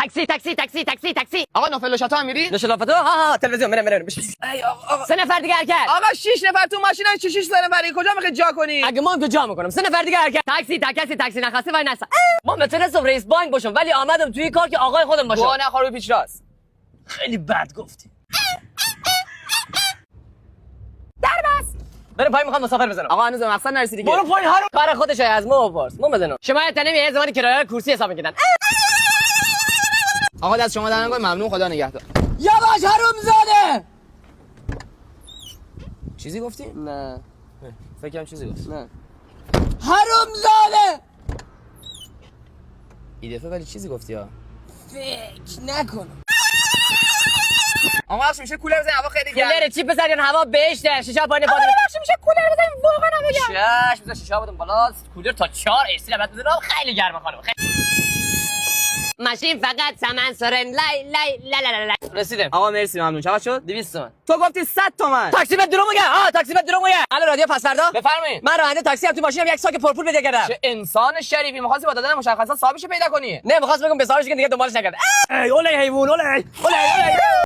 تاکسی آقا نوفل شاتو هم میری؟ نشلافت ها تلویزیون برم ای آقا 3 نفر دیگه حرکت. آقا 6 نفر تو ماشین هست 6 نفری کجا میخوای جا کنی؟ اگه ما که جا میکنم 3 نفر دیگه حرکت. تاکسی نخواسته وای نسا. ما میتونستم رئیس بانک باشم ولی آمدم توی کار که آقای خودم باشم. گوه نخور پیچ راست. خیلی بد گفتی. در بس. بریم پای میخوام مسافر بزنم. آقا هنوز مقصد نرسیدی که. برو پای هر کار خودش از ما بپرس. ما بزنم. شما یه زمانی کرایه کرسی حساب میکردن. آقا دست شما در نگاه ممنون خدا نگهدار. یواش حرومزاده. چیزی گفتی؟ نه. فکرم چیزی گفت. نه. حرومزاده. این دفعه ولی چیزی گفتی ها. فکر نکنم. آقا بخش میشه کولر بزنی هوا خیلی گرمه. کولر چی بزنین هوا بهشته شیشه پایین باد. بخش میشه کولر بزنی واقعا هوا گرمه. شش بزن شیشه بدم بالا کولر تا 4 اسی بعد بزنم خیلی گرمه خانم. ماشین فقط سمن سرن لای رسیدم. آقا مرسی ممنون. چقدر شد؟ 200 تومن. تو گفتی 100 تومن. تاکسی به دروغ میگه. تاکسی به دروغ میگه. الان رادیو پس فردا بفرمایید. من راننده تاکسی هم تو ماشینم یک ساک پرپول بده کردم. چه انسان شریفی می‌خواستی با دادن مشخصات صاحبش پیدا کنی. نه می‌خواست بگم به صاحبش که دیگه دنبالش نکرد. ای اولی حیوان اولی